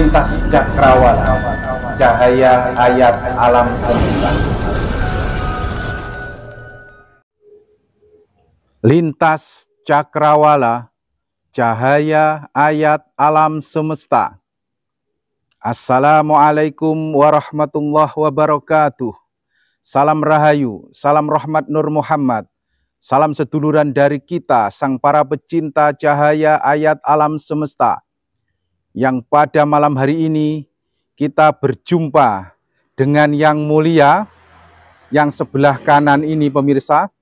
Lintas cakrawala, cahaya ayat alam semesta. Lintas cakrawala, cahaya ayat alam semesta. Assalamualaikum warahmatullahi wabarakatuh. Salam rahayu, salam rahmat Nur Muhammad. Salam seduluran dari kita, sang para pecinta cahaya ayat alam semesta. Yang pada malam hari ini kita berjumpa dengan yang mulia, yang sebelah kanan ini pemirsa.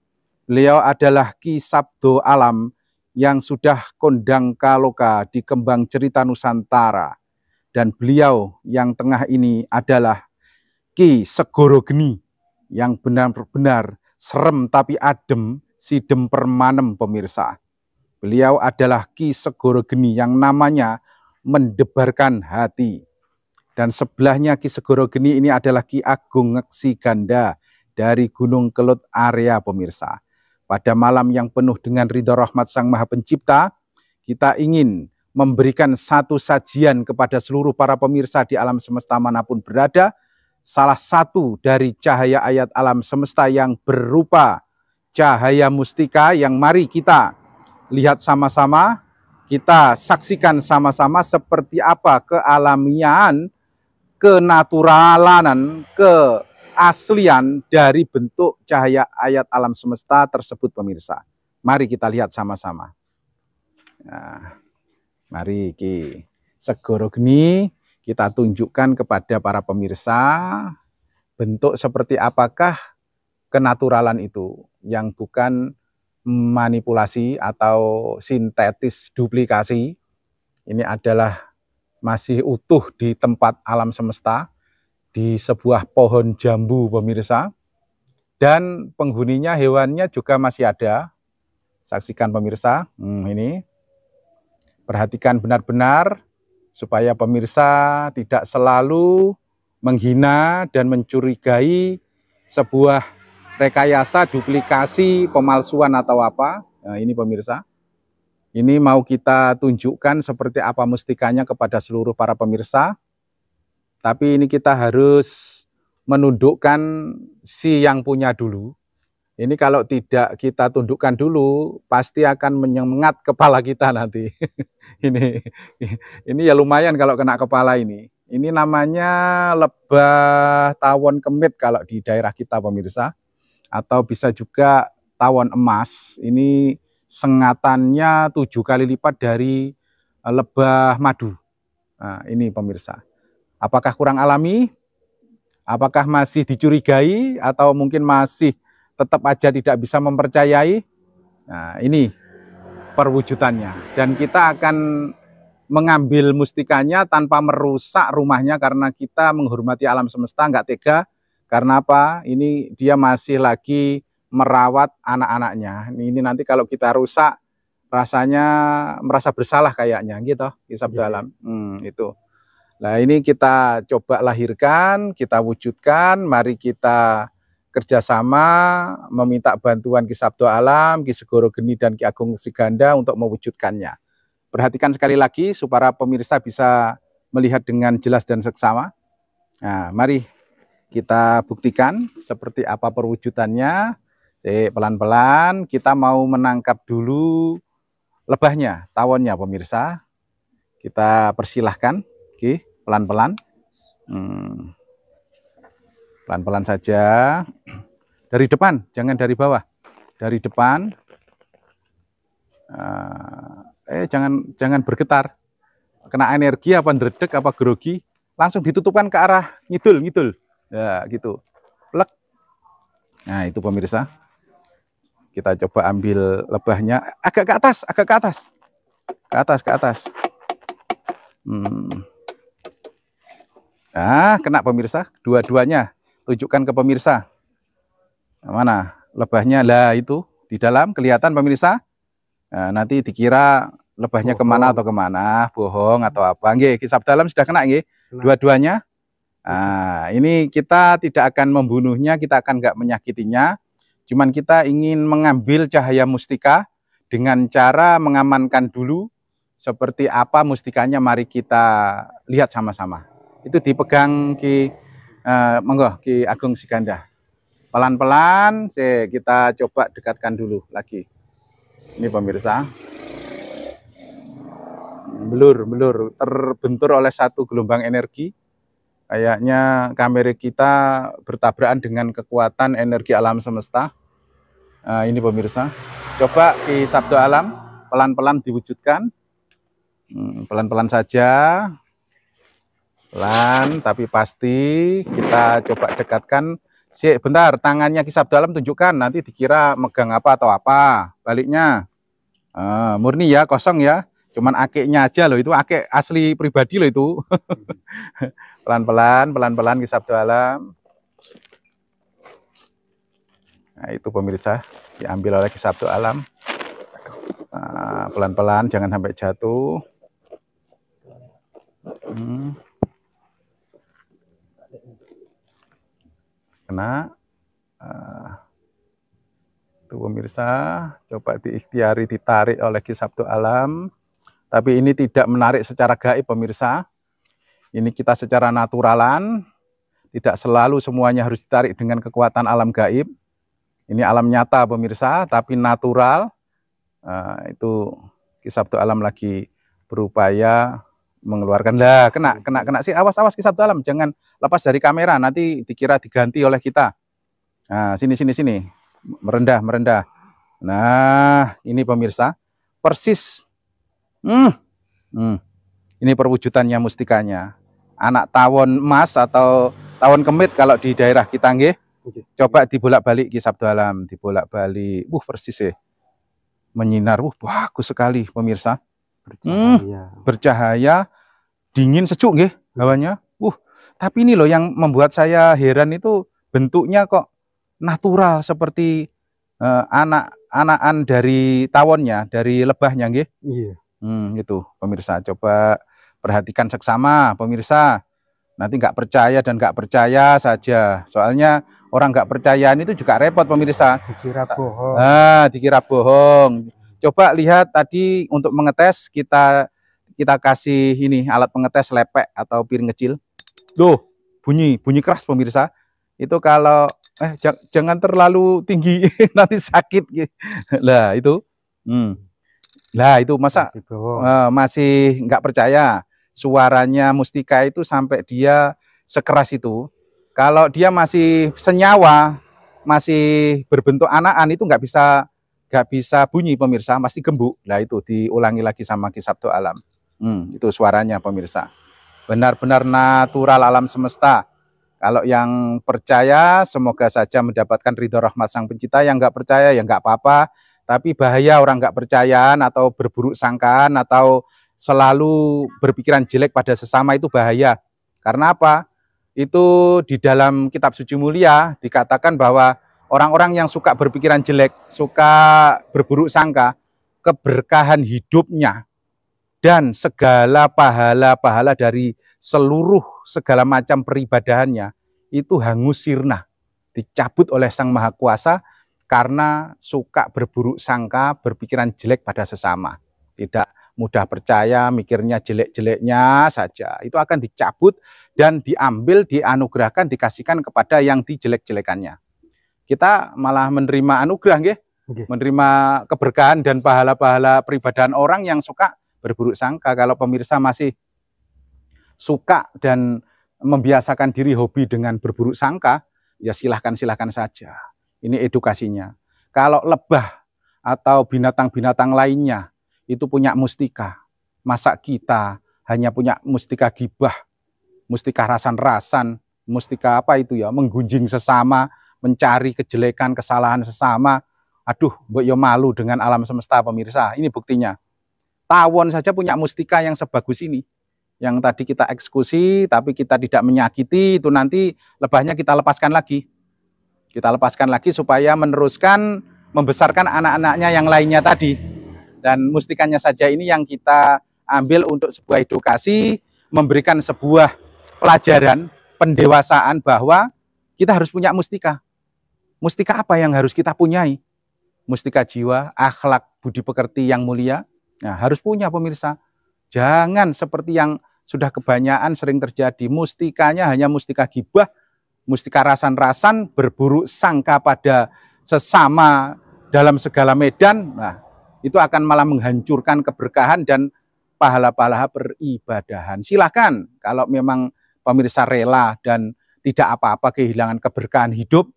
Beliau adalah Ki Sabdo Alam yang sudah kondang kaloka di Kembang Cerita Nusantara. Dan beliau yang tengah ini adalah Ki Segoro Geni, yang benar-benar serem tapi adem, sidem permanem pemirsa. Beliau adalah Ki Segoro Geni yang namanya mendebarkan hati. Dan sebelahnya Ki Segoro Geni ini adalah Ki Agung Ngeksi Ganda dari Gunung Kelut area pemirsa. Pada malam yang penuh dengan ridho rahmat Sang Maha Pencipta, kita ingin memberikan satu sajian kepada seluruh para pemirsa di alam semesta manapun berada. Salah satu dari cahaya ayat alam semesta yang berupa cahaya mustika yang mari kita lihat sama-sama. Kita saksikan sama-sama seperti apa kealamian, kenaturalan, keaslian dari bentuk cahaya ayat alam semesta tersebut pemirsa. Mari kita lihat sama-sama. Nah, mari Ki Segoro Geni kita tunjukkan kepada para pemirsa bentuk seperti apakah kenaturalan itu yang bukan manipulasi atau sintetis duplikasi. Ini adalah masih utuh di tempat alam semesta, di sebuah pohon jambu pemirsa, dan penghuninya hewannya juga masih ada. Saksikan pemirsa, ini perhatikan benar-benar supaya pemirsa tidak selalu menghina dan mencurigai sebuah rekayasa, duplikasi, pemalsuan atau apa. Nah, ini pemirsa. Ini mau kita tunjukkan seperti apa mustikanya kepada seluruh para pemirsa. Tapi ini kita harus menundukkan si yang punya dulu. Ini kalau tidak kita tundukkan dulu, pasti akan menyengat kepala kita nanti. ini ya lumayan kalau kena kepala ini. Ini namanya lebah tawon kemit kalau di daerah kita pemirsa. Atau bisa juga tawon emas. Ini sengatannya 7 kali lipat dari lebah madu. Nah, ini pemirsa. Apakah kurang alami? Apakah masih dicurigai? Atau mungkin masih tetap aja tidak bisa mempercayai? Nah, ini perwujudannya. Dan kita akan mengambil mustikanya tanpa merusak rumahnya karena kita menghormati alam semesta, nggak tega. Karena apa? Ini dia masih lagi merawat anak-anaknya. Ini nanti kalau kita rusak, rasanya merasa bersalah kayaknya, gitu. Ki Sabdo Alam. Itu. Nah ini kita coba lahirkan, kita wujudkan. Mari kita kerjasama meminta bantuan Ki Sabdo Alam, Ki Segoro Geni dan Ki Agung Ngeksi Ganda untuk mewujudkannya. Perhatikan sekali lagi supaya pemirsa bisa melihat dengan jelas dan seksama. Nah, mari kita buktikan seperti apa perwujudannya. Pelan-pelan kita mau menangkap dulu lebahnya, tawonnya pemirsa. Kita persilahkan, oke, pelan-pelan. Pelan-pelan saja. Dari depan, jangan dari bawah. Dari depan. Jangan bergetar. Kena energi apa ndredeg apa grogi, langsung ditutupkan ke arah ngidul. Ya gitu, plek. Nah itu pemirsa, kita coba ambil lebahnya agak ke atas, ke atas. Nah kena pemirsa, dua-duanya tunjukkan ke pemirsa. Mana lebahnya? Lah itu di dalam kelihatan pemirsa. Nah, nanti dikira lebahnya kemana atau kemana, bohong atau apa. Nggih, Ki Sabdo Alam sudah kena nggih, dua-duanya. Nah, ini kita tidak akan membunuhnya, kita akan nggak menyakitinya. Cuman kita ingin mengambil cahaya mustika dengan cara mengamankan dulu Seperti apa mustikanya, mari kita lihat sama-sama. Itu dipegang Ki monggo Ki Agung Siganda. Pelan-pelan kita coba dekatkan dulu lagi. Ini pemirsa. Belur terbentur oleh satu gelombang energi. Kayaknya kamera kita bertabrakan dengan kekuatan energi alam semesta. Nah, ini pemirsa. Coba Ki Sabdo Alam pelan-pelan diwujudkan. Pelan-pelan saja. Pelan tapi pasti. Kita coba dekatkan. Bentar, tangannya Ki Sabdo Alam tunjukkan. Nanti dikira megang apa atau apa. Baliknya. Murni ya, kosong ya. Cuman akeknya aja loh, itu akek asli pribadi loh itu. Pelan-pelan Ki Sabdo Alam. Nah, itu pemirsa, diambil oleh Ki Sabdo Alam. Pelan-pelan, jangan sampai jatuh. Kena. Itu pemirsa, coba diikhtiari ditarik oleh Ki Sabdo Alam. Tapi ini tidak menarik secara gaib pemirsa. Ini kita secara naturalan, tidak selalu semuanya harus ditarik dengan kekuatan alam gaib. Ini alam nyata pemirsa, tapi natural. Itu Ki Sabdo Alam lagi berupaya mengeluarkan. Lah, kena sih. Awas Ki Sabdo Alam, jangan lepas dari kamera, nanti dikira diganti oleh kita. Nah, sini. Merendah. Nah, ini pemirsa, persis. Ini perwujudannya mustikanya. Anak tawon emas atau tawon kemit kalau di daerah kita nggih. Coba dibolak-balik Ki Sabdo Alam, dibolak-balik. Persis ya. Menyinar, bagus sekali pemirsa. Bercahaya, dingin, sejuk nggih hawanya. Tapi ini loh yang membuat saya heran itu bentuknya kok natural seperti anak-anakan dari tawonnya, dari lebahnya nggih. Iya. Itu pemirsa, coba perhatikan seksama pemirsa. Nanti nggak percaya dan nggak percaya saja. Soalnya orang nggak percayaan itu juga repot pemirsa. Dikira bohong. Dikira bohong. Coba lihat tadi untuk mengetes kita kasih ini alat pengetes lepek atau piring kecil. Duh, bunyi keras pemirsa. Itu kalau jangan terlalu tinggi nanti sakit. Lah itu. Lah itu masa masih nggak percaya. Suaranya mustika itu sampai dia sekeras itu. Kalau dia masih senyawa, masih berbentuk anakan itu nggak bisa bunyi pemirsa, pasti gembuk. Lah itu diulangi lagi sama Ki Sabdo Alam. Itu suaranya pemirsa. Benar-benar natural alam semesta. Kalau yang percaya semoga saja mendapatkan ridho rahmat Sang Pencipta. Yang nggak percaya ya nggak apa-apa. Tapi bahaya orang nggak percayaan atau berburuk sangkaan atau selalu berpikiran jelek pada sesama itu bahaya. Karena apa? Itu di dalam kitab suci mulia dikatakan bahwa orang-orang yang suka berpikiran jelek, suka berburuk sangka, keberkahan hidupnya dan segala pahala-pahala dari seluruh segala macam peribadahannya itu hangus sirna, dicabut oleh Sang Maha Kuasa karena suka berburuk sangka, berpikiran jelek pada sesama. Tidak mudah percaya, mikirnya jelek-jeleknya saja. Itu akan dicabut dan diambil, dianugerahkan, dikasihkan kepada yang dijelek-jelekannya. Kita malah menerima anugerah, nggih? Menerima keberkahan dan pahala-pahala peribadahan orang yang suka berburuk sangka. Kalau pemirsa masih suka dan membiasakan diri hobi dengan berburuk sangka, ya silahkan saja. Ini edukasinya. Kalau lebah atau binatang-binatang lainnya itu punya mustika, masa kita hanya punya mustika gibah, mustika rasan-rasan, mustika apa itu ya, menggunjing sesama, mencari kejelekan, kesalahan sesama. Aduh, mbok yo malu dengan alam semesta pemirsa. Ini buktinya. Tawon saja punya mustika yang sebagus ini. Yang tadi kita eksekusi, tapi kita tidak menyakiti, itu nanti lebahnya kita lepaskan lagi. Kita lepaskan lagi supaya meneruskan membesarkan anak-anaknya yang lainnya tadi. Dan mustikanya saja ini yang kita ambil untuk sebuah edukasi, memberikan sebuah pelajaran, pendewasaan bahwa kita harus punya mustika. Mustika apa yang harus kita punyai? Mustika jiwa, akhlak, budi pekerti yang mulia. Nah, harus punya pemirsa. Jangan seperti yang sudah kebanyakan sering terjadi. Mustikanya hanya mustika gibah, mustika rasan-rasan, berburuk sangka pada sesama dalam segala medan. Nah, itu akan malah menghancurkan keberkahan dan pahala-pahala peribadahan. Silahkan kalau memang pemirsa rela dan tidak apa-apa kehilangan keberkahan hidup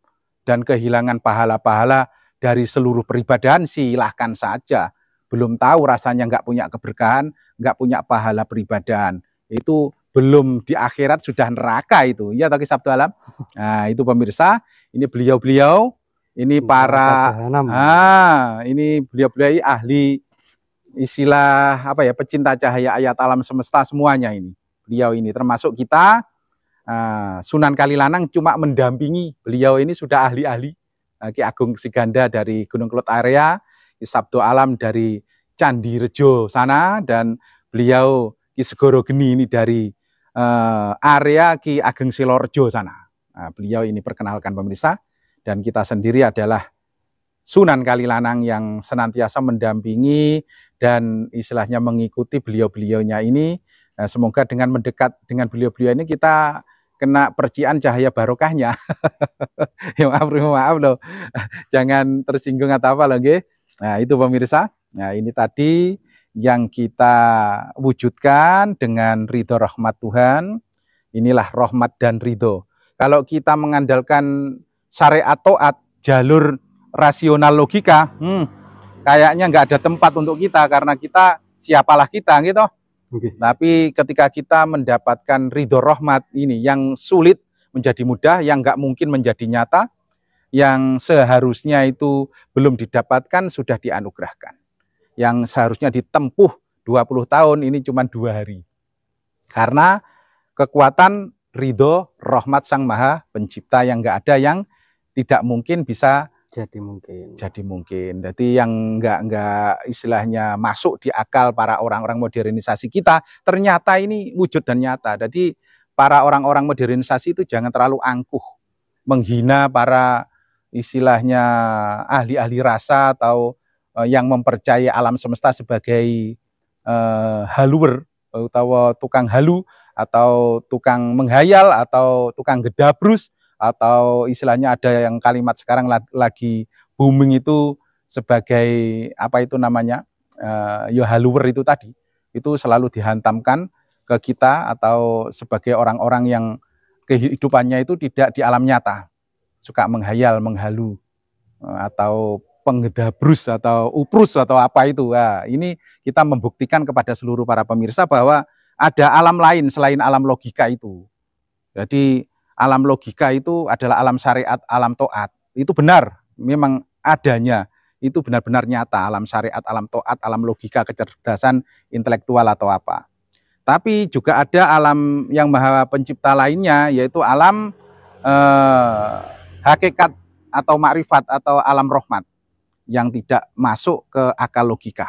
dan kehilangan pahala-pahala dari seluruh peribadahan, silahkan saja. Belum tahu rasanya nggak punya keberkahan, nggak punya pahala peribadahan. Itu belum di akhirat sudah neraka itu. Ya, Taki Sabtu Alam. Nah, itu pemirsa, ini beliau-beliau, ini para ini beliau-beliau ahli istilah apa ya, pecinta cahaya ayat alam semesta semuanya ini. Beliau ini termasuk kita Sunan Kalilanang cuma mendampingi. Beliau ini sudah ahli-ahli. Ki Agung Siganda dari Gunung Kelut area, Ki Sabtu Alam dari Candi Rejo sana, dan beliau Ki Segoro Geni ini dari area Ki Ageng Silorejo sana. Nah, beliau ini perkenalkan pemirsa, dan kita sendiri adalah Sunan Kalilanang yang senantiasa mendampingi dan istilahnya mengikuti beliau-beliaunya ini. Nah, semoga dengan mendekat dengan beliau-beliau ini kita kena percikan cahaya barokahnya. Ya, maaf loh. Jangan tersinggung atau apa loh, nggih. Nah, itu pemirsa. Nah, ini tadi yang kita wujudkan dengan ridho rahmat Tuhan. Inilah rahmat dan ridho. Kalau kita mengandalkan syariat taat, jalur rasional logika, kayaknya nggak ada tempat untuk kita, karena kita siapalah kita gitu. Okay. Tapi ketika kita mendapatkan ridho rahmat ini yang sulit menjadi mudah, yang nggak mungkin menjadi nyata, yang seharusnya itu belum didapatkan sudah dianugerahkan. Yang seharusnya ditempuh 20 tahun ini cuma 2 hari. Karena kekuatan ridho rahmat Sang Maha Pencipta yang nggak ada yang tidak mungkin bisa jadi mungkin. Jadi yang enggak istilahnya masuk di akal para orang-orang modernisasi kita, ternyata ini wujud dan nyata. Jadi para orang-orang modernisasi itu jangan terlalu angkuh menghina para istilahnya ahli-ahli rasa atau yang mempercayai alam semesta sebagai haluer atau tukang halu atau tukang menghayal atau tukang gedabrus, atau istilahnya ada yang kalimat sekarang lagi booming itu sebagai apa itu namanya, ya haluer itu tadi, itu selalu dihantamkan ke kita atau sebagai orang-orang yang kehidupannya itu tidak di alam nyata, suka menghayal, menghalu, atau penggedabrus atau uprus atau apa itu. Nah, ini kita membuktikan kepada seluruh para pemirsa bahwa ada alam lain selain alam logika itu. Jadi alam logika itu adalah alam syariat, alam taat. Itu benar, memang adanya. Itu benar-benar nyata, alam syariat, alam taat, alam logika, kecerdasan intelektual atau apa. Tapi juga ada alam yang Maha Pencipta lainnya, yaitu alam hakikat atau makrifat atau alam rahmat yang tidak masuk ke akal logika.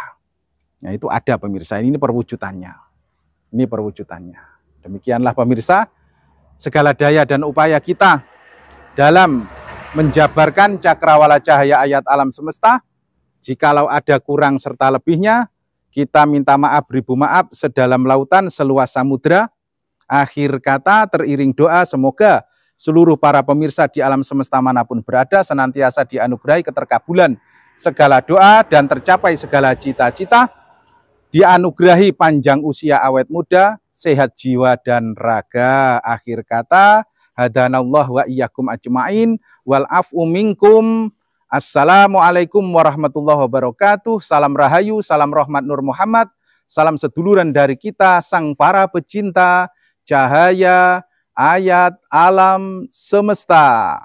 Nah, itu ada pemirsa, ini perwujudannya. Ini perwujudannya. Demikianlah pemirsa, segala daya dan upaya kita dalam menjabarkan cakrawala cahaya ayat alam semesta. Jikalau ada kurang serta lebihnya, kita minta maaf beribu maaf sedalam lautan, seluas samudra. Akhir kata teriring doa, semoga seluruh para pemirsa di alam semesta manapun berada senantiasa dianugerahi keterkabulan segala doa dan tercapai segala cita-cita, dianugerahi panjang usia awet muda, sehat jiwa dan raga. Akhir kata, hadanallah wa iyyakum ajmain wal af'u minkum. Assalamualaikum warahmatullahi wabarakatuh. Salam rahayu, salam rahmat Nur Muhammad. Salam seduluran dari kita sang para pecinta cahaya ayat alam semesta.